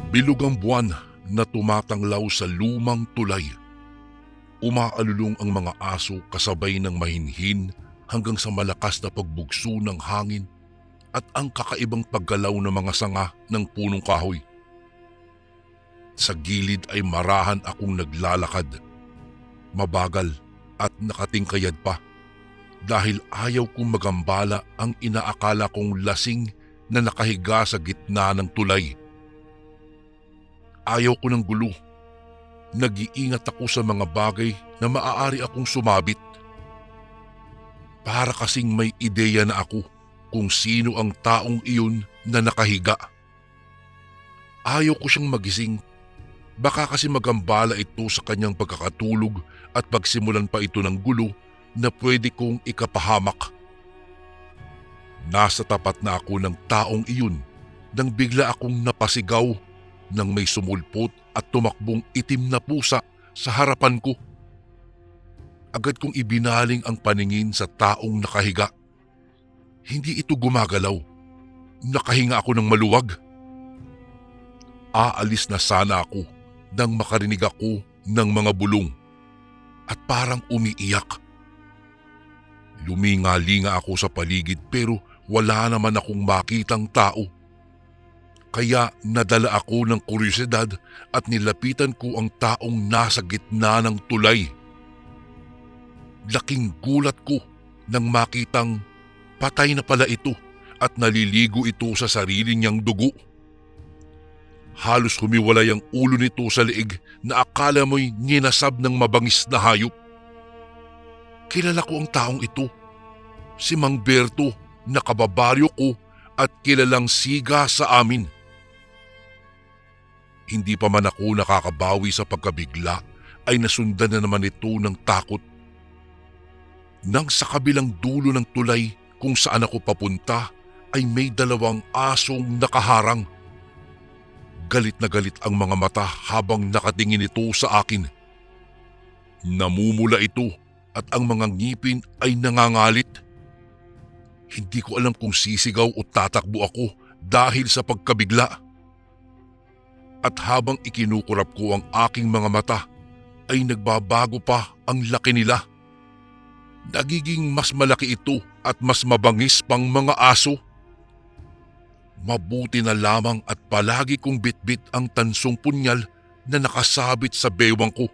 Bilog ang buwan na tumatanglaw sa lumang tulay. Umaalulong ang mga aso kasabay ng mahinhin hanggang sa malakas na pagbugso ng hangin at ang kakaibang paggalaw ng mga sanga ng punong kahoy. Sa gilid ay marahan akong naglalakad, mabagal at nakatingkayad pa dahil ayaw kong magambala ang inaakala kong lasing na nakahiga sa gitna ng tulay. Ayaw ko ng gulo. Nag-iingat ako sa mga bagay na maaari akong sumabit. Para kasing may ideya na ako kung sino ang taong iyon na nakahiga. Ayaw ko siyang magising. Baka kasi magambala ito sa kanyang pagkakatulog at pagsimulan pa ito ng gulo na pwede kong ikapahamak. Nasa tapat na ako ng taong iyon nang bigla akong napasigaw nang may sumulpot at tumakbong itim na pusa sa harapan ko. Agad kong ibinaling ang paningin sa taong nakahiga. Hindi ito gumagalaw. Nakahinga ako ng maluwag. Aalis na sana ako nang makarinig ako ng mga bulong at parang umiiyak. Luminga-linga ako sa paligid pero wala naman akong makitang tao. Kaya nadala ako ng kuryosidad at nilapitan ko ang taong nasa gitna ng tulay. Laking gulat ko nang makitang patay na pala ito at naliligo ito sa sarili niyang dugo. Halos humiwalay ang ulo nito sa leeg na akala mo'y ninasab ng mabangis na hayop. Kilala ko ang taong ito, si Mang Berto na kababaryo ko at kilalang siga sa amin. Hindi pa man ako nakakabawi sa pagkabigla ay nasundan na naman ito ng takot. Nang sa kabilang dulo ng tulay kung saan ako papunta ay may dalawang asong nakaharang. Galit na galit ang mga mata habang nakatingin ito sa akin. Namumula ito at ang mga ngipin ay nangangalit. Hindi ko alam kung sisigaw o tatakbo ako dahil sa pagkabigla. At habang ikinukurap ko ang aking mga mata, ay nagbabago pa ang laki nila. Nagiging mas malaki ito at mas mabangis pang mga aso. Mabuti na lamang at palagi kong bitbit ang tansong punyal na nakasabit sa bewang ko.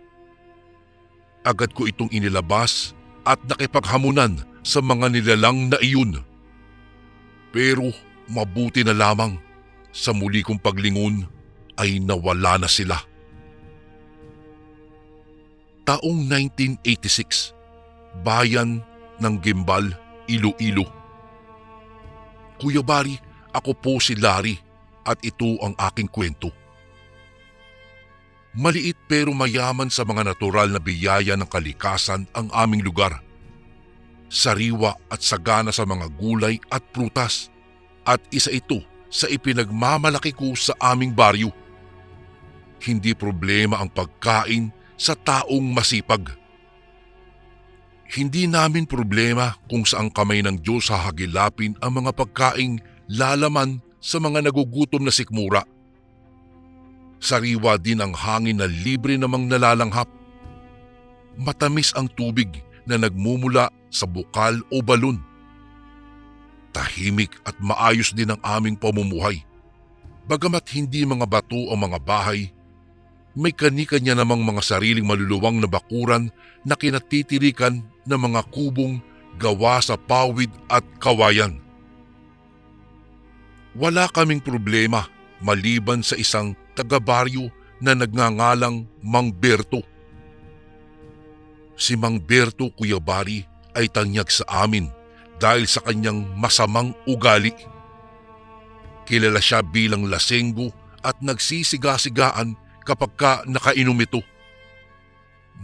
Agad ko itong inilabas at nakipaghamunan sa mga nilalang na iyon. Pero mabuti na lamang sa muli kong paglingon ay nawala na sila. Taong 1986, bayan ng Gimbal, Iloilo. Kuya Bari, ako po si Larry at ito ang aking kwento. Maliit pero mayaman sa mga natural na biyaya ng kalikasan ang aming lugar. Sariwa at sagana sa mga gulay at prutas at isa ito sa ipinagmamalaki ko sa aming baryo. Hindi problema ang pagkain sa taong masipag. Hindi namin problema kung saang kamay ng Diyos hahagilapin ang mga pagkaing lalaman sa mga nagugutom na sikmura. Sariwa din ang hangin na libre namang nalalanghap. Matamis ang tubig na nagmumula sa bukal o balon. Tahimik at maayos din ang aming pamumuhay. Bagamat hindi mga bato ang mga bahay, may kani-kanya namang mga sariling maluluwang na bakuran na kinatitirikan ng mga kubong gawa sa pawid at kawayan. Wala kaming problema maliban sa isang taga-baryo na nagngangalang Mang Berto. Si Mang Berto, Kuya Bari, ay tanyag sa amin dahil sa kanyang masamang ugali. Kilala siya bilang lasenggo at nagsisiga-sigaan kapag nakainom ito.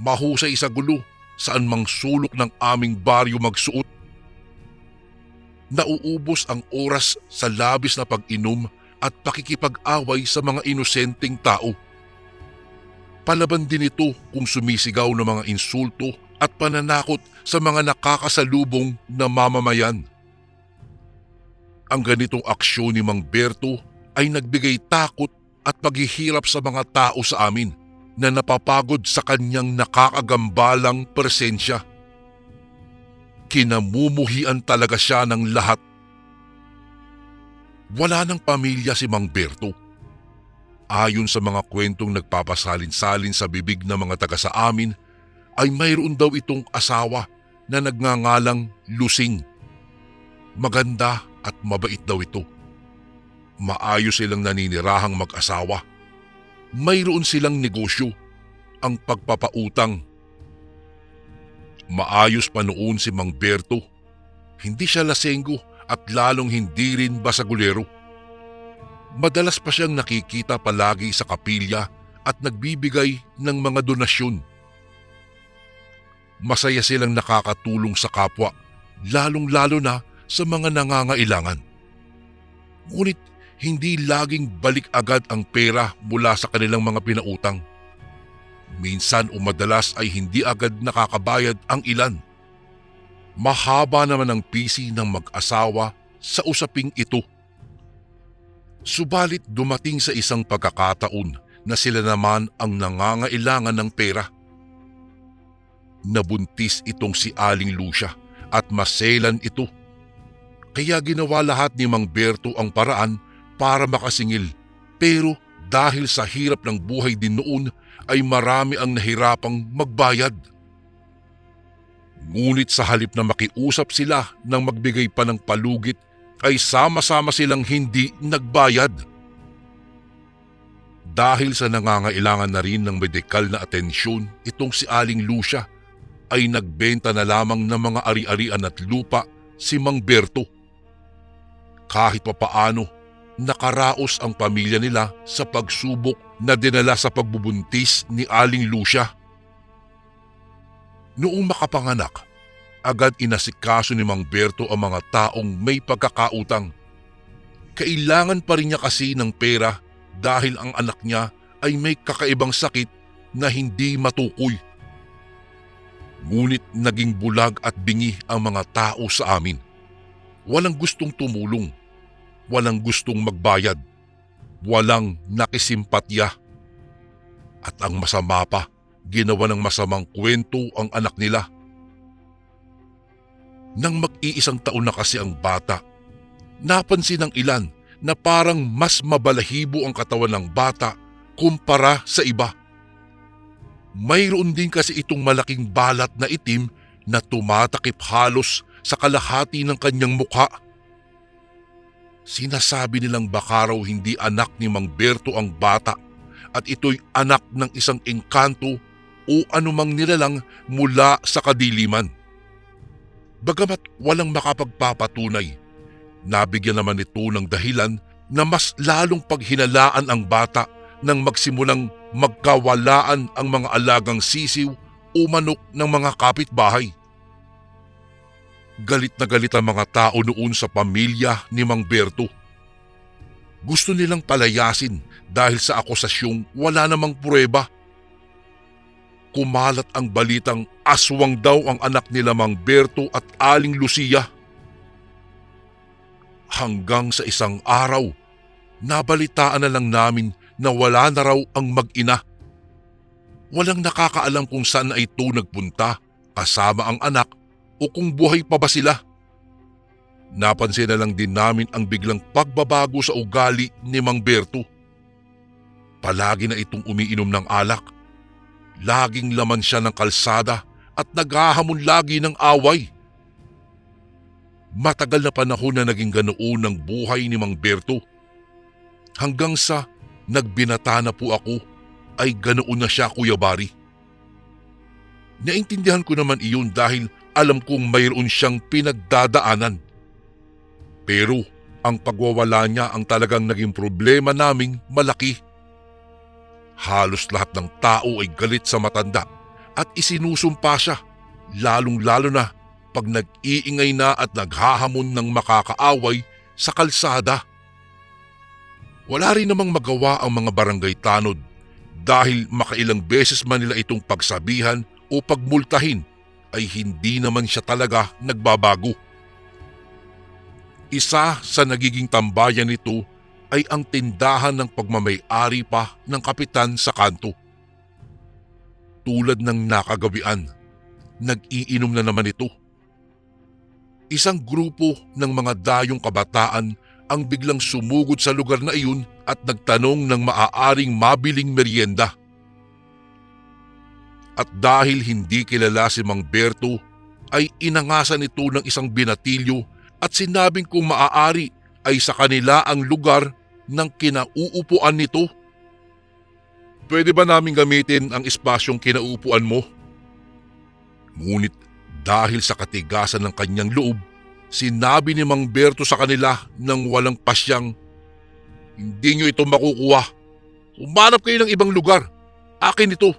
Mahusay sa gulo saan mang sulok ng aming baryo magsuot. Nauubos ang oras sa labis na pag-inom at pakikipag-away sa mga inosenteng tao. Palaban din ito kung sumisigaw ng mga insulto at pananakot sa mga nakakasalubong na mamamayan. Ang ganitong aksyon ni Mang Berto ay nagbigay takot at paghihirap sa mga tao sa amin na napapagod sa kanyang nakakagambalang presensya. Kinamumuhian talaga siya ng lahat. Wala ng pamilya si Mang Berto. Ayon sa mga kwentong nagpapasalin-salin sa bibig ng mga taga sa amin, ay mayroon daw itong asawa na nagngangalang Lusing. Maganda at mabait daw ito. Maayos silang naninirahang mag-asawa. Mayroon silang negosyo, ang pagpapautang. Maayos pa noon si Mang Berto. Hindi siya lasenggo at lalong hindi rin basagulero. Madalas pa siyang nakikita palagi sa kapilya at nagbibigay ng mga donasyon. Masaya silang nakakatulong sa kapwa, lalong-lalo na sa mga nangangailangan. Ngunit hindi laging balik agad ang pera mula sa kanilang mga pinautang. Minsan o madalas ay hindi agad nakakabayad ang ilan. Mahaba naman ang pisi ng mag-asawa sa usaping ito. Subalit dumating sa isang pagkakataon na sila naman ang nangangailangan ng pera. Nabuntis itong si Aling Lucia at maselan ito. Kaya ginawa lahat ni Mang Berto ang paraan para makasingil, pero dahil sa hirap ng buhay din noon ay marami ang nahirapang magbayad. Ngunit sa halip na makiusap sila ng magbigay pa ng palugit ay sama-sama silang hindi nagbayad. Dahil sa nangangailangan na rin ng medikal na atensyon, itong si Aling Lucia ay nagbenta na lamang ng mga ari-arian at lupa si Mang Berto. Kahit papaano, nakaraos ang pamilya nila sa pagsubok na dinala sa pagbubuntis ni Aling Lucia. Noong makapanganak, agad inasikaso ni Mang Berto ang mga taong may pagkakautang. Kailangan pa rin niya kasi ng pera dahil ang anak niya ay may kakaibang sakit na hindi matukoy. Ngunit naging bulag at bingi ang mga tao sa amin. Walang gustong tumulong, walang gustong magbayad, walang nakisimpatya. At ang masama pa, ginawa ng masamang kwento ang anak nila. Nang mag-iisang taon na kasi ang bata, napansin ng ilan na parang mas mabalahibo ang katawan ng bata kumpara sa iba. Mayroon din kasi itong malaking balat na itim na tumatakip halos sa kalahati ng kanyang mukha. Sinasabi nilang baka raw hindi anak ni Mang Berto ang bata at ito'y anak ng isang engkanto o anumang nilalang mula sa kadiliman. Bagamat walang makapagpapatunay, nabigyan naman ito ng dahilan na mas lalong paghinalaan ang bata nang magsimulang magkawalaan ang mga alagang sisiw o manok ng mga kapitbahay. Galit na galit ang mga tao noon sa pamilya ni Mang Berto. Gusto nilang palayasin dahil sa akusasyong wala namang pruweba. Kumalat ang balitang aswang daw ang anak nila Mang Berto at Aling Lucia. Hanggang sa isang araw, nabalitaan na lang namin na wala na raw ang mag-ina. Walang nakakaalam kung saan na ito nagpunta kasama ang anak o kung buhay pa ba sila. Napansin na lang din namin ang biglang pagbabago sa ugali ni Mang Berto. Palagi na itong umiinom ng alak. Laging laman siya ng kalsada at naghahamon lagi ng away. Matagal na panahon na naging ganoon ang buhay ni Mang Berto. Hanggang sa nagbinata na po ako ay ganoon na siya, Kuya Bari. Naintindihan ko naman iyon dahil alam kong mayroon siyang pinagdadaanan. Pero ang pagwawala niya ang talagang naging problema naming malaki. Halos lahat ng tao ay galit sa matanda at isinusumpa siya, lalong-lalo na pag nag-iingay na at naghahamon ng makakaaway sa kalsada. Wala rin namang magawa ang mga barangay tanod dahil makailang beses man nila itong pagsabihan o pagmultahin ay hindi naman siya talaga nagbabago. Isa sa nagiging tambayan nito ay ang tindahan ng pagmamay-ari pa ng kapitan sa kanto. Tulad ng nakagawian, nag-iinom na naman ito. Isang grupo ng mga dayong kabataan ang biglang sumugod sa lugar na iyon at nagtanong ng maaaring mabiling merienda. At dahil hindi kilala si Mang Berto, ay inangasan ito ng isang binatilyo at sinabing kung maaari ay sa kanila ang lugar ng kinauupuan nito. Pwede ba namin gamitin ang espasyong kinauupuan mo? Ngunit dahil sa katigasan ng kanyang loob, sinabi ni Mang Berto sa kanila nang walang pasyang, "Hindi nyo ito makukuha. Humanap kayo ng ibang lugar. Akin ito.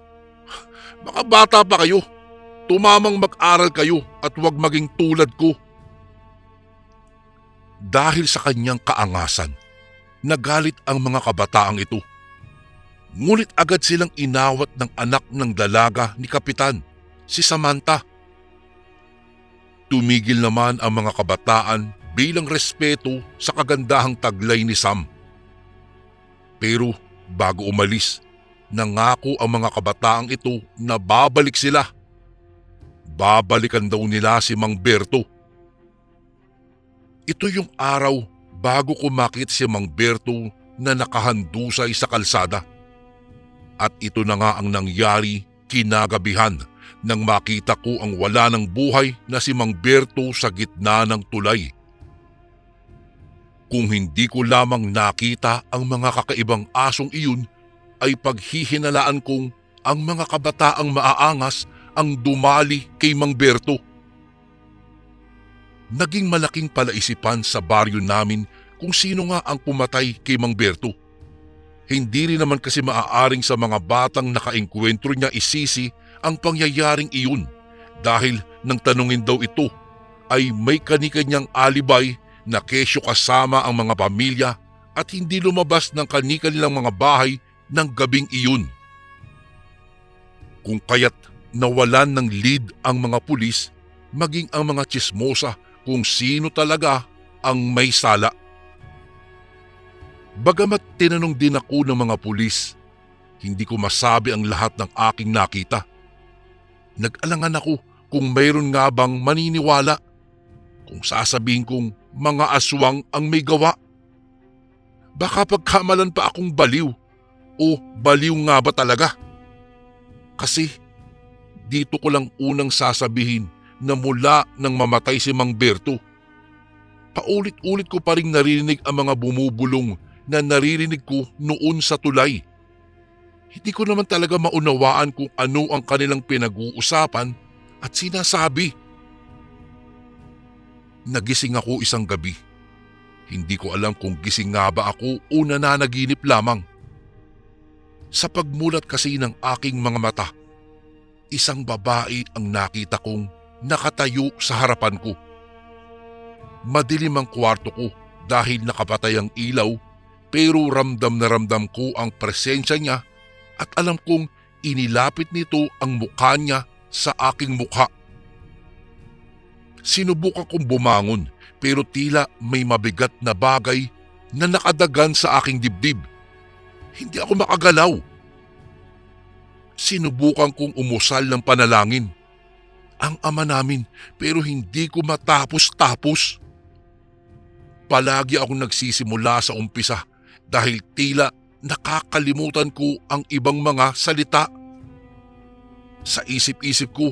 Baka bata pa kayo. Tumamang mag-aral kayo at huwag maging tulad ko." Dahil sa kanyang kaangasan, nagalit ang mga kabataang ito. Ngunit agad silang inawat ng anak ng dalaga ni Kapitan, si Samantha. Tumigil naman ang mga kabataan bilang respeto sa kagandahang taglay ni Sam. Pero bago umalis, nangako ang mga kabataang ito na babalik sila. Babalikan daw nila si Mang Berto. Ito yung araw bago ko makita si Mang Berto na nakahandusay sa kalsada. At ito na nga ang nangyari kinagabihan nang makita ko ang wala ng buhay na si Mang Berto sa gitna ng tulay. Kung hindi ko lamang nakita ang mga kakaibang asong iyon, ay paghihinalaan kong ang mga kabataang maaangas ang dumali kay Mang Berto. Naging malaking palaisipan sa baryo namin kung sino nga ang pumatay kay Mang Berto. Hindi rin naman kasi maaaring sa mga batang nakaengkwentro niya isisi ang pangyayaring iyon dahil nang tanungin daw ito ay may kani-kanyang alibay na kesyo kasama ang mga pamilya at hindi lumabas ng kani-kanilang mga bahay ng gabing iyon. Kung kaya't nawalan ng lead ang mga pulis maging ang mga tsismosa kung sino talaga ang may sala. Bagamat tinanong din ako ng mga pulis, hindi ko masabi ang lahat ng aking nakita. Nag-alangan ako kung mayroon nga bang maniniwala, kung sasabihin kong mga aswang ang may gawa. Baka pagkamalan pa akong baliw o baliw nga ba talaga? Kasi dito ko lang unang sasabihin na mula nang mamatay si Mang Berto, paulit-ulit ko pa rin naririnig ang mga bumubulong na naririnig ko noon sa tulay. Hindi ko naman talaga maunawaan kung ano ang kanilang pinag-uusapan at sinasabi. Nagising ako isang gabi. Hindi ko alam kung gising nga ba ako o nananaginip lamang. Sa pagmulat kasi ng aking mga mata, isang babae ang nakita kong nakatayo sa harapan ko. Madilim ang kwarto ko dahil nakapatay ang ilaw, pero ramdam na ramdam ko ang presensya niya at alam kong inilapit nito ang mukha niya sa aking mukha. Sinubukan kong bumangon pero tila may mabigat na bagay na nakadagan sa aking dibdib. Hindi ako makagalaw. Sinubukan kong umusal ng panalangin ang Ama namin pero hindi ko matapos-tapos. Palagi akong nagsisimula sa umpisa dahil tila nakakalimutan ko ang ibang mga salita. Sa isip-isip ko,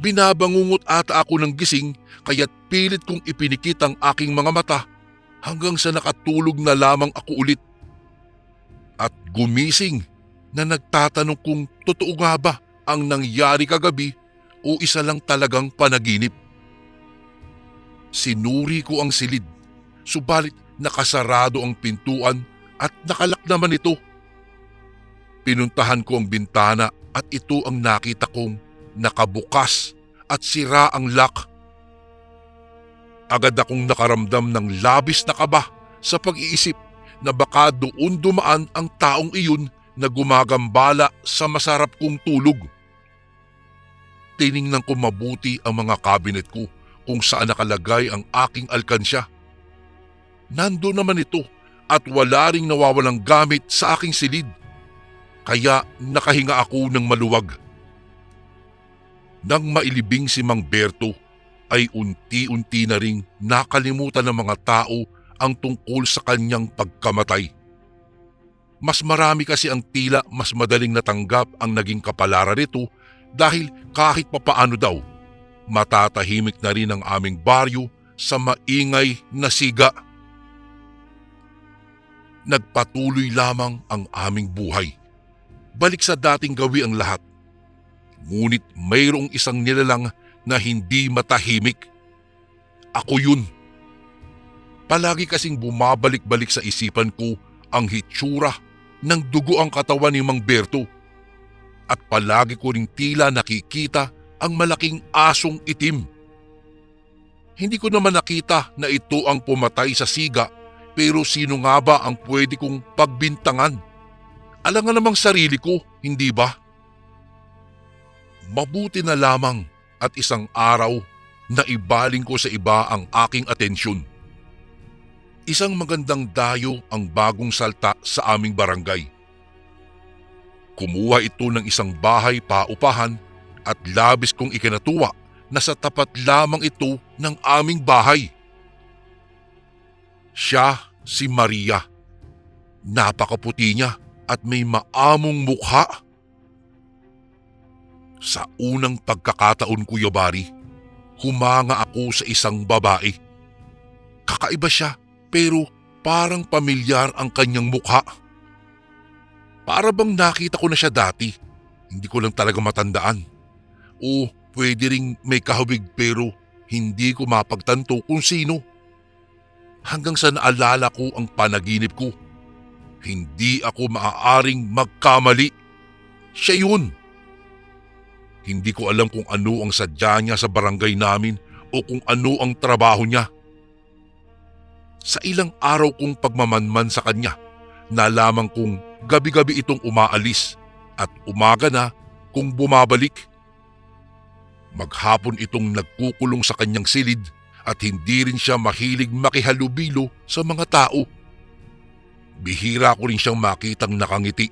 binabangungot ata ako ng gising kaya't pilit kong ipinikit ang aking mga mata hanggang sa nakatulog na lamang ako ulit. At gumising na nagtatanong kung totoo nga ba ang nangyari kagabi o isa lang talagang panaginip. Sinuri ko ang silid, subalit nakasarado ang pintuan at nakalak naman ito. Pinuntahan ko ang bintana at ito ang nakita kong nakabukas at sira ang lock. Agad akong nakaramdam ng labis na kaba sa pag-iisip na baka doon dumaan ang taong iyon na gumagambala sa masarap kong tulog. Tiningnan ko mabuti ang mga cabinet ko kung saan nakalagay ang aking alkansya. Nando naman ito at wala ring nawawalang gamit sa aking silid. Kaya nakahinga ako ng maluwag. Nang mailibing si Mang Berto ay unti-unti na ring nakalimutan ng mga tao ang tungkol sa kanyang pagkamatay. Mas marami kasi ang tila mas madaling natanggap ang naging kapalaran nito dahil kahit papaano daw, matatahimik na rin ang aming baryo sa maingay na siga. Nagpatuloy lamang ang aming buhay. Balik sa dating gawi ang lahat. Ngunit mayroong isang nilalang na hindi matahimik. Ako yun. Palagi kasing bumabalik-balik sa isipan ko ang hitsura ng dugo ang katawan ni Mang Berto. At palagi ko ring tila nakikita ang malaking asong itim. Hindi ko naman nakita na ito ang pumatay sa siga, pero sino nga ba ang pwede kong pagbintangan? Alangan namang sarili ko, hindi ba? Mabuti na lamang at isang araw na ibaling ko sa iba ang aking atensyon. Isang magandang dayo ang bagong salta sa aming barangay. Kumuha ito ng isang bahay paupahan at labis kong ikinatuwa na sa tapat lamang ito ng aming bahay. Siya si Maria. Napakaputi niya at may maamong mukha. Sa unang pagkakataon, Kuya Bari, humanga ako sa isang babae. Kakaiba siya pero parang pamilyar ang kanyang mukha. Para bang nakita ko na siya dati, hindi ko lang talaga matandaan. O pwede ring may kahawig pero hindi ko mapagtanto kung sino. Hanggang sa naalala ko ang panaginip ko. Hindi ako maaaring magkamali. Siya yun. Hindi ko alam kung ano ang sadya niya sa barangay namin o kung ano ang trabaho niya. Sa ilang araw kong pagmamanman sa kanya, nalaman kong gabi-gabi itong umaalis at umaga na kung bumabalik. Maghapon itong nagkukulong sa kanyang silid at hindi rin siya mahilig makihalubilo sa mga tao. Bihira ko rin siyang makitang nakangiti.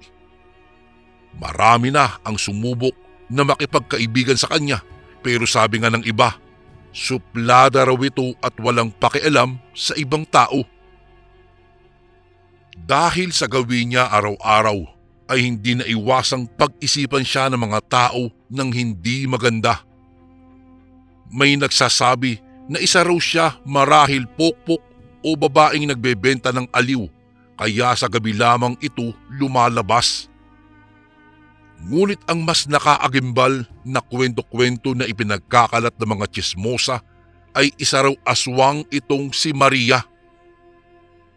Marami na ang sumubok na makipagkaibigan sa kanya pero sabi nga ng iba, suplada raw ito at walang pakialam sa ibang tao. Dahil sa gawin niya araw-araw ay hindi na iwasang pag-isipan siya ng mga tao ng hindi maganda. May nagsasabi na isa raw siya marahil pokpok o babaeng nagbebenta ng aliw kaya sa gabi lamang ito lumalabas. Ngunit ang mas nakaagimbal na kwento-kwento na ipinagkakalat ng mga tsismosa ay isa raw aswang itong si Maria.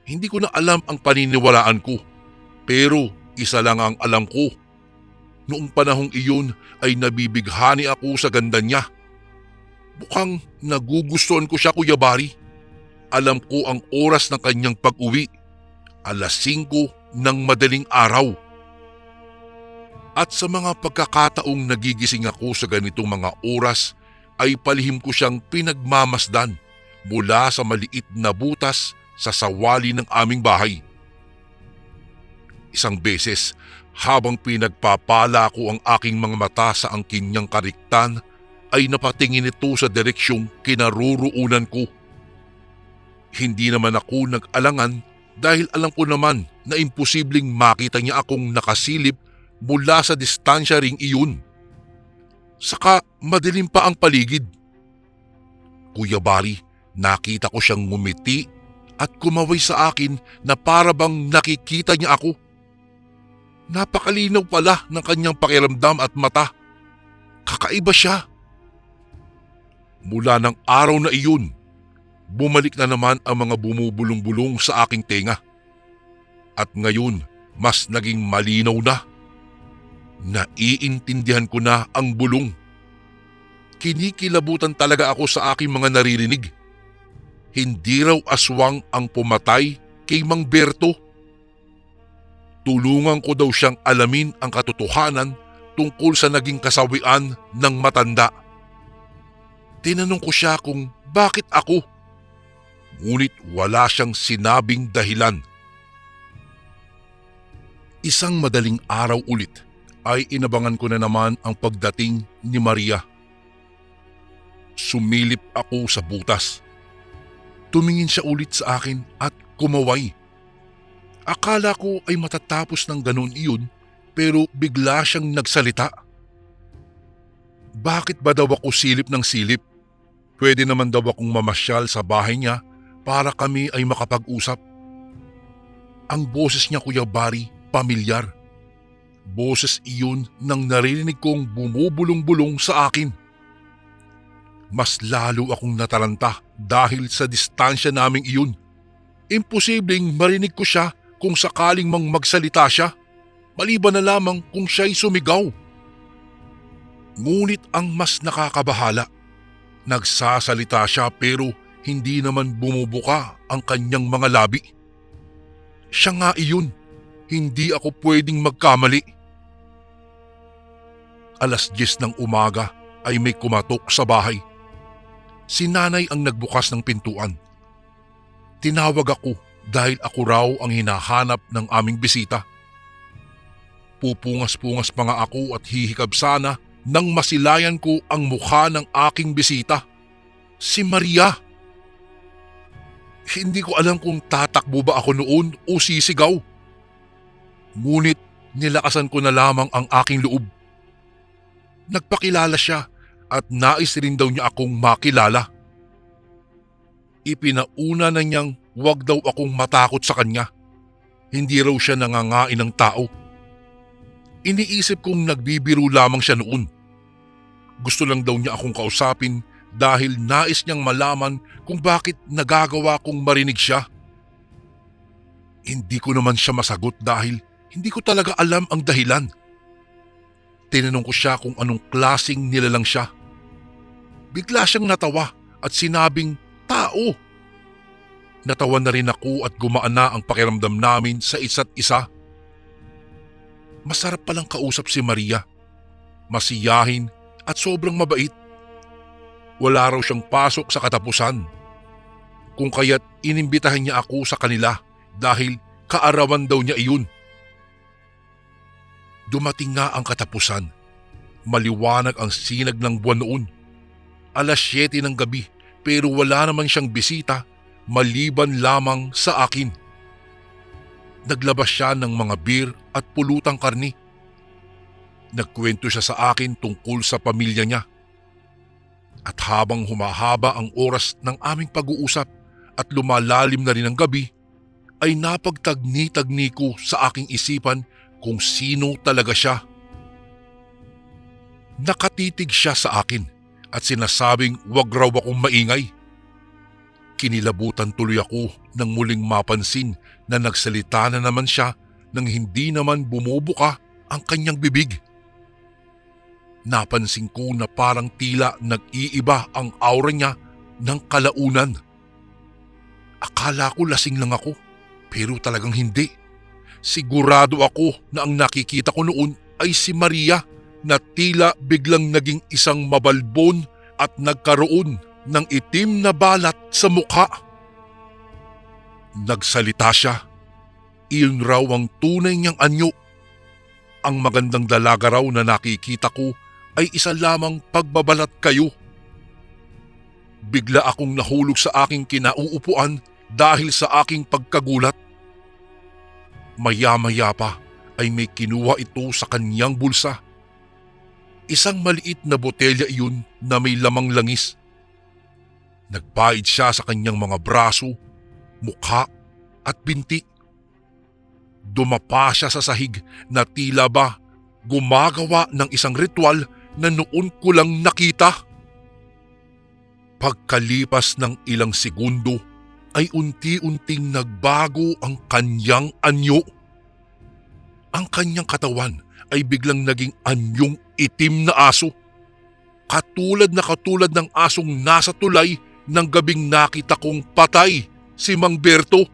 Hindi ko na alam ang paniniwalaan ko, pero isa lang ang alam ko. Noong panahong iyon ay nabibighani ako sa ganda niya. Mukhang nagugustuhan ko siya, Kuya Bari. Alam ko ang oras ng kanyang pag-uwi. 5:00 ng madaling araw. At sa mga pagkakataong nagigising ako sa ganitong mga oras ay palihim ko siyang pinagmamasdan mula sa maliit na butas sa sawali ng aming bahay. Isang beses, habang pinagpapala ko ang aking mga mata sa angkin niyang kariktan, ay napatingin ito sa direksyong kinaroroonan ko. Hindi naman ako nag-alangan dahil alam ko naman na imposibleng makita niya akong nakasilip mula sa distansya ring iyon. Saka madilim pa ang paligid. Kuya Bari, nakita ko siyang ngumiti at kumaway sa akin na para bang nakikita niya ako. Napakalinaw pala ng kanyang pakiramdam at mata. Kakaiba siya. Mula ng araw na iyon, bumalik na naman ang mga bumubulong-bulong sa aking tenga. At ngayon, mas naging malinaw na. Naiintindihan ko na ang bulong. Kinikilabutan talaga ako sa aking mga naririnig. Hindi raw aswang ang pumatay kay Mang Berto. Tulungan ko daw siyang alamin ang katotohanan tungkol sa naging kasawian ng matanda. Tinanong ko siya kung bakit ako. Ngunit wala siyang sinabing dahilan. Isang madaling araw ulit ay inabangan ko na naman ang pagdating ni Maria. Sumilip ako sa butas. Tumingin siya ulit sa akin at kumaway. Akala ko ay matatapos ng ganun iyon pero bigla siyang nagsalita. Bakit ba daw ako silip ng silip? Pwede naman daw akong mamasyal sa bahay niya para kami ay makapag-usap. Ang boses niya, Kuya Barry, pamilyar. Boses iyon nang narinig kong bumubulong-bulong sa akin. Mas lalo akong nataranta dahil sa distansya naming iyon. Imposibleng marinig ko siya kung sakaling mang magsalita siya, maliban na lamang kung siya'y sumigaw. Ngunit ang mas nakakabahala, nagsasalita siya pero hindi naman bumubuka ang kanyang mga labi. Siya nga iyon, hindi ako pwedeng magkamali. 10:00 ng umaga ay may kumatok sa bahay. Si nanay ang nagbukas ng pintuan. Tinawag ako dahil ako raw ang hinahanap ng aming bisita. Pupungas-pungas pa nga ako at hihikab sana nang masilayan ko ang mukha ng aking bisita, si Maria. Hindi ko alam kung tatakbo ba ako noon o sisigaw. Ngunit nilakasan ko na lamang ang aking loob. Nagpakilala siya at nais rin daw niya akong makilala. Ipinauna na niyang wag daw akong matakot sa kanya. Hindi raw siya nangangain ng tao. Iniisip kong nagbibiro lamang siya noon. Gusto lang daw niya akong kausapin dahil nais niyang malaman kung bakit nagagawa kong marinig siya. Hindi ko naman siya masagot dahil hindi ko talaga alam ang dahilan. Tinanong ko siya kung anong klaseng nilalang siya. Bigla siyang natawa at sinabing tao. Natawa na rin ako at gumaan na ang pakiramdam namin sa isa't isa. Masarap palang kausap si Maria. Masiyahin at sobrang mabait. Wala raw siyang pasok sa katapusan. Kung kaya't inimbitahan niya ako sa kanila dahil kaarawan daw niya iyon. Dumating nga ang katapusan. Maliwanag ang sinag ng buwan noon. 7:00 ng gabi pero wala naman siyang bisita maliban lamang sa akin. Naglabas siya ng mga beer at pulutang karni. Nagkwento siya sa akin tungkol sa pamilya niya. At habang humahaba ang oras ng aming pag-uusap at lumalalim na rin ang gabi, ay napagtagni-tagni ko sa aking isipan kung sino talaga siya. Nakatitig siya sa akin at sinasabing wag raw akong maingay. Kinilabutan tuloy ako nang muling mapansin na nagsalita na naman siya nang hindi naman bumubuka ang kanyang bibig. Napansin ko na parang tila nag-iiba ang aura niya ng kalaunan. Akala ko lasing lang ako, pero talagang hindi. Sigurado ako na ang nakikita ko noon ay si Maria na tila biglang naging isang mabalbon at nagkaroon ng itim na balat sa mukha. Nagsalita siya. Iyon raw ang tunay niyang anyo. Ang magandang dalaga raw na nakikita ko ay isa lamang pagbabalat kayo. Bigla akong nahulog sa aking kinauupuan dahil sa aking pagkagulat. Maya-maya pa ay may kinuha ito sa kanyang bulsa. Isang maliit na botelya iyon na may lamang langis. Nagpaid siya sa kanyang mga braso, mukha at binti. Dumapa siya sa sahig na tila ba gumagawa ng isang ritual na noon ko lang nakita. Pagkalipas ng ilang segundo ay unti-unting nagbago ang kanyang anyo. Ang kanyang katawan ay biglang naging anyong itim na aso. Katulad ng asong nasa tulay ng gabing nakita kong patay si Mang Berto.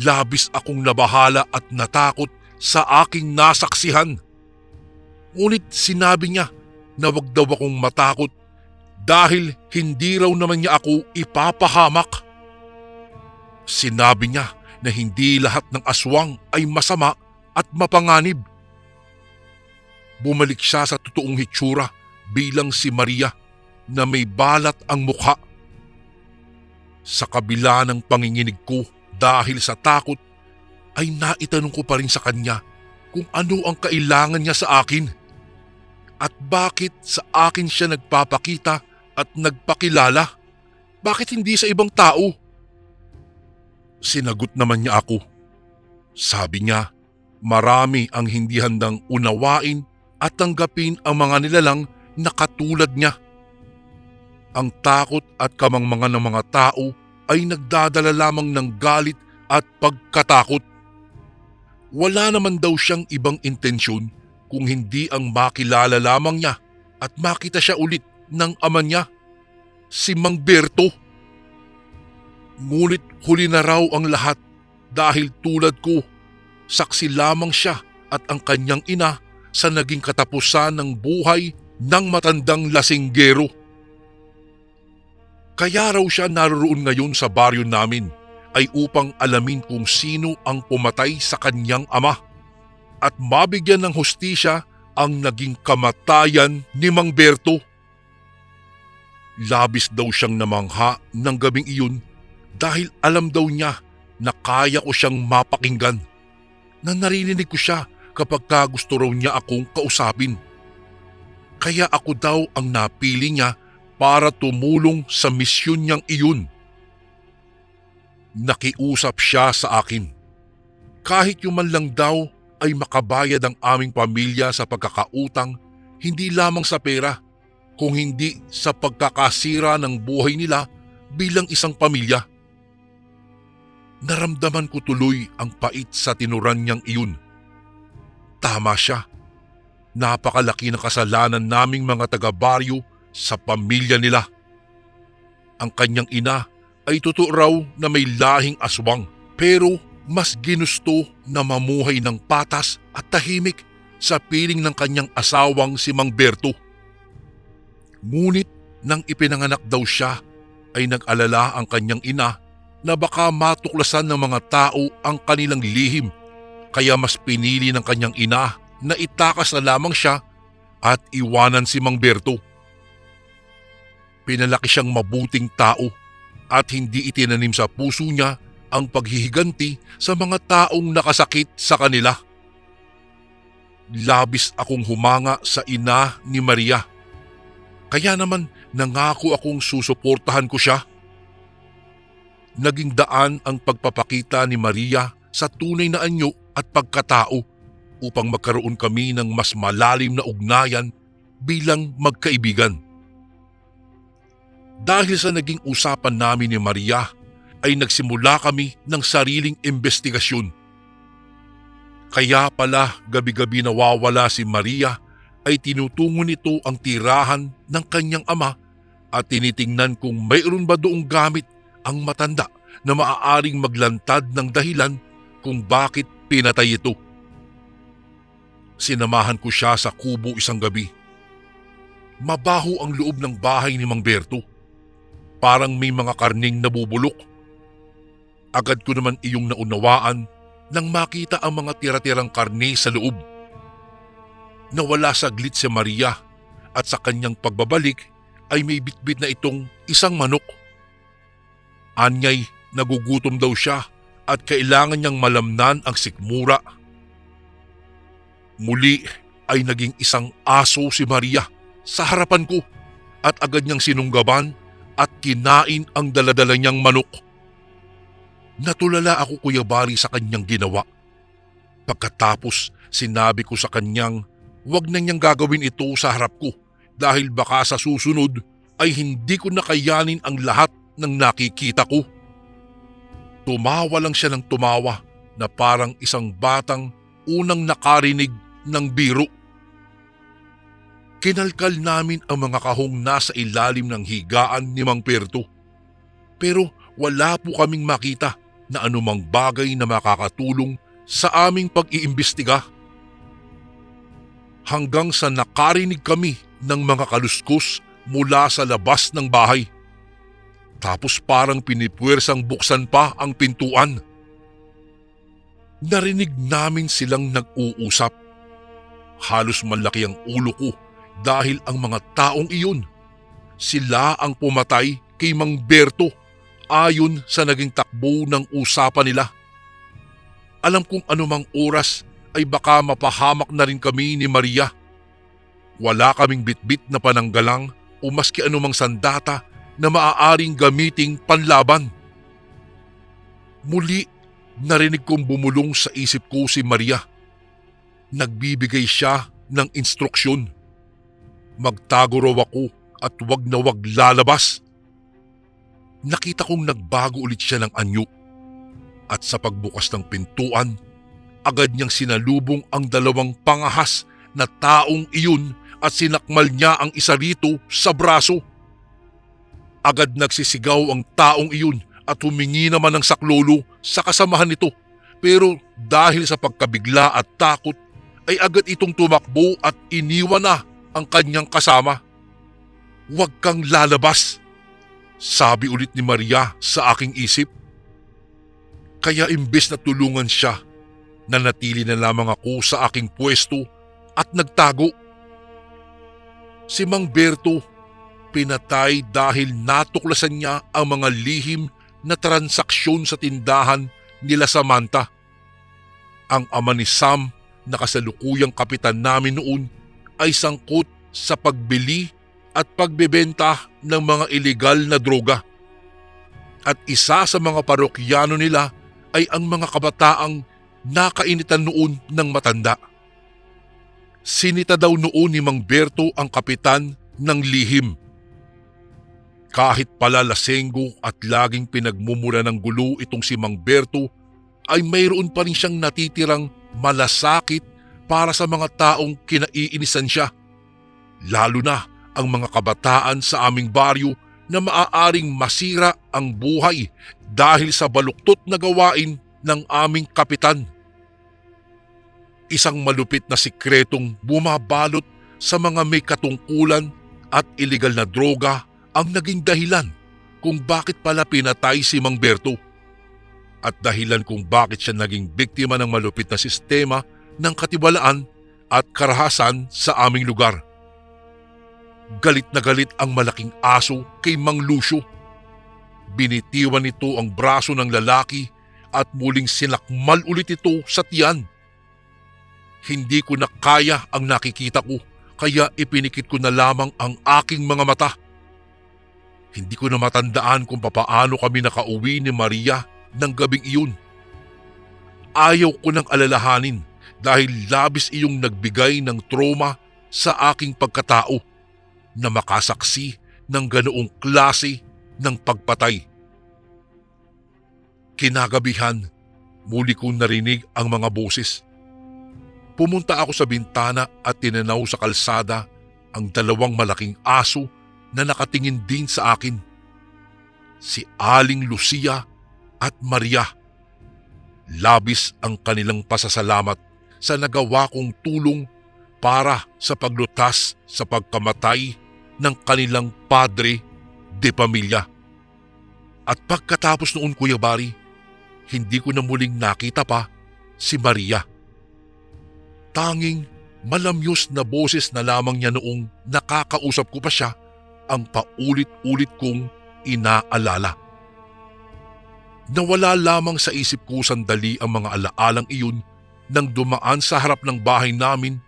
Labis akong nabahala at natakot sa aking nasaksihan. Ngunit sinabi niya na wag daw akong matakot dahil hindi raw naman niya ako ipapahamak. Sinabi niya na hindi lahat ng aswang ay masama at mapanganib. Bumalik siya sa totoong hitsura bilang si Maria na may balat ang mukha. Sa kabila ng panginginig ko dahil sa takot, ay naitanong ko pa rin sa kanya kung ano ang kailangan niya sa akin at bakit sa akin siya nagpapakita at nagpakilala. Bakit hindi sa ibang tao? Sinagot naman niya ako. Sabi niya, marami ang hindi handang unawain at tanggapin ang mga nilalang na katulad niya. Ang takot at kamangmangan ng mga tao ay nagdadala lamang ng galit at pagkatakot. Wala naman daw siyang ibang intensyon kung hindi ang makilala lamang niya at makita siya ulit ng ama niya, si Mang Berto. Ngunit huli na raw ang lahat dahil tulad ko, saksi lamang siya at ang kanyang ina sa naging katapusan ng buhay ng matandang lasinggero. Kaya raw siya naroon ngayon sa baryo namin ay upang alamin kung sino ang pumatay sa kanyang ama at mabigyan ng hustisya ang naging kamatayan ni Mang Berto. Labis daw siyang namangha ng gabing iyon dahil alam daw niya na kaya ko siyang mapakinggan, na narinig ko siya kapag gusto raw niya akong kausapin. Kaya ako daw ang napili niya para tumulong sa misyon niyang iyon. Nakiusap siya sa akin. Kahit yung man lang daw ay makabayad ang aming pamilya sa pagkakautang, hindi lamang sa pera, kung hindi sa pagkakasira ng buhay nila bilang isang pamilya. Naramdaman ko tuloy ang pait sa tinuran niyang iyon. Tama siya. Napakalaki ng kasalanan naming mga taga-baryo sa pamilya nila. Ang kanyang ina ay totoo raw na may lahing aswang, pero mas ginusto na mamuhay ng patas at tahimik sa piling ng kanyang asawang si Mang Berto. Ngunit nang ipinanganak daw siya ay nag-alala ang kanyang ina na baka matuklasan ng mga tao ang kanilang lihim, kaya mas pinili ng kanyang ina na itakas na lamang siya at iwanan si Mang Berto. Pinalaki siyang mabuting tao at hindi itinanim sa puso niya ang paghihiganti sa mga taong nakasakit sa kanila. Labis akong humanga sa ina ni Maria. Kaya naman nangako akong susuportahan ko siya. Naging daan ang pagpapakita ni Maria sa tunay na anyo at pagkatao upang magkaroon kami ng mas malalim na ugnayan bilang magkaibigan. Dahil sa naging usapan namin ni Maria, ay nagsimula kami ng sariling investigasyon. Kaya pala gabi-gabi nawawala si Maria ay tinutungo nito ang tirahan ng kanyang ama at tinitingnan kung mayroon ba doong gamit ang matanda na maaaring maglantad ng dahilan kung bakit pinatay ito. Sinamahan ko siya sa kubo isang gabi. Mabaho ang loob ng bahay ni Mang Berto. Parang may mga karning nabubulok. Agad ko naman iyong naunawaan nang makita ang mga tira-tirang karne sa loob. Nawala saglit si Maria at sa kanyang pagbabalik ay may bitbit na itong isang manok. Anyay, nagugutom daw siya at kailangan niyang malamnan ang sikmura. Muli ay naging isang aso si Maria sa harapan ko at agad niyang sinunggaban at kinain ang daladala niyang manok. Natulala ako, Kuya Bari, sa kanyang ginawa. Pagkatapos sinabi ko sa kanyang wag na niyang gagawin ito sa harap ko dahil baka sa susunod ay hindi ko nakayanin ang lahat ng nakikita ko. Tumawa lang siya ng tumawa na parang isang batang unang nakarinig ng biro. Kinalkal namin ang mga kahong nasa ilalim ng higaan ni Mang Berto. Pero wala po kaming makita na anumang bagay na makakatulong sa aming pag-iimbestiga. Hanggang sa nakarinig kami ng mga kaluskos mula sa labas ng bahay. Tapos parang pinipuwersang buksan pa ang pintuan. Narinig namin silang nag-uusap. Halos malaki ang ulo ko dahil ang mga taong iyon, sila ang pumatay kay Mang Berto ayon sa naging takbo ng usapan nila. Alam kong anumang oras ay baka mapahamak na rin kami ni Maria. Wala kaming bitbit na pananggalang o maski anumang sandata na maaaring gamiting panlaban. Muli, narinig kong bumulong sa isip ko si Maria. Nagbibigay siya ng instruksyon. Magtago raw ako at wag na wag lalabas. Nakita kong nagbago ulit siya ng anyo. At sa pagbukas ng pintuan, agad niyang sinalubong ang dalawang pangahas na taong iyon at sinakmal niya ang isa rito sa braso. Agad nagsisigaw ang taong iyon at humingi naman ng saklolo sa kasamahan nito. Pero dahil sa pagkabigla at takot ay agad itong tumakbo at iniwan na ang kanyang kasama. "Huwag kang lalabas," sabi ulit ni Maria sa aking isip. Kaya imbes na tulungan siya, nanatili na lamang ako sa aking pwesto at nagtago. Si Mang Berto pinatay dahil natuklasan niya ang mga lihim na transaksyon sa tindahan nila Samantha. Ang ama ni Sam na kasalukuyang kapitan namin noon ay sangkot sa pagbili at pagbebenta ng mga ilegal na droga. At isa sa mga parokyano nila ay ang mga kabataang nakainitan noon ng matanda. Sinita daw noon ni Mang Berto ang kapitan ng lihim. Kahit pala lasenggo at laging pinagmumura ng gulo itong si Mang Berto, ay mayroon pa rin siyang natitirang malasakit para sa mga taong kinaiinisan siya. Lalo na ang mga kabataan sa aming baryo na maaaring masira ang buhay dahil sa baluktot na gawain ng aming kapitan. Isang malupit na sikretong bumabalot sa mga may katungkulan at ilegal na droga ang naging dahilan kung bakit pala pinatay si Mang Berto at dahilan kung bakit siya naging biktima ng malupit na sistema ng katiwalaan at karahasan sa aming lugar. Galit na galit ang malaking aso kay Mang Lucio. Binitiwan nito ang braso ng lalaki at muling sinakmal ulit ito sa tiyan. Hindi ko na kaya ang nakikita ko kaya ipinikit ko na lamang ang aking mga mata. Hindi ko na matandaan kung papaano kami nakauwi ni Maria ng gabing iyon. Ayaw ko nang alalahanin dahil labis iyong nagbigay ng trauma sa aking pagkatao na makasaksi ng ganoong klase ng pagpatay. Kinagabihan, muli kong narinig ang mga boses. Pumunta ako sa bintana at tinanaw sa kalsada ang dalawang malaking aso na nakatingin din sa akin. Si Aling Lucia at Maria. Labis ang kanilang pasasalamat sa nagawa kong tulong para sa paglutas sa pagkamatay ng kanilang padre de pamilya. At pagkatapos noon, Kuya Bari, hindi ko na muling nakita pa si Maria. Tanging malamyos na boses na lamang niya noong nakakausap ko pa siya ang paulit-ulit kong inaalala. Nawala lamang sa isip ko sandali ang mga alaalang iyon nang dumaan sa harap ng bahay namin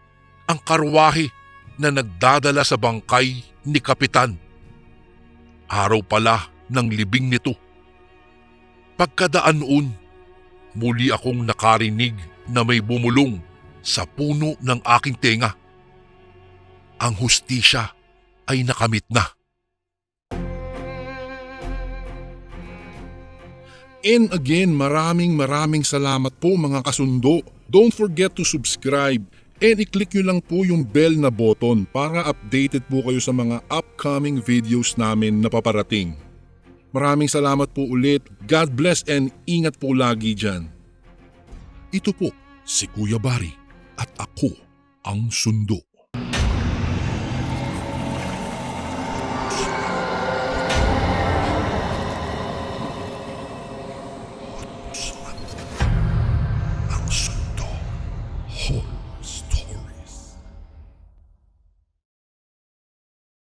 ang karwahe na nagdadala sa bangkay ni Kapitan. Araw pala ng libing nito. Pagkadaan noon, muli akong nakarinig na may bumulong sa puno ng aking tenga. Ang hustisya ay nakamit na. And again, maraming salamat po mga kasundo. Don't forget to subscribe and i-click nyo lang po yung bell na button para updated po kayo sa mga upcoming videos namin na paparating. Maraming salamat po ulit. God bless and ingat po lagi dyan. Ito po si Kuya Bari at ako ang Sundo.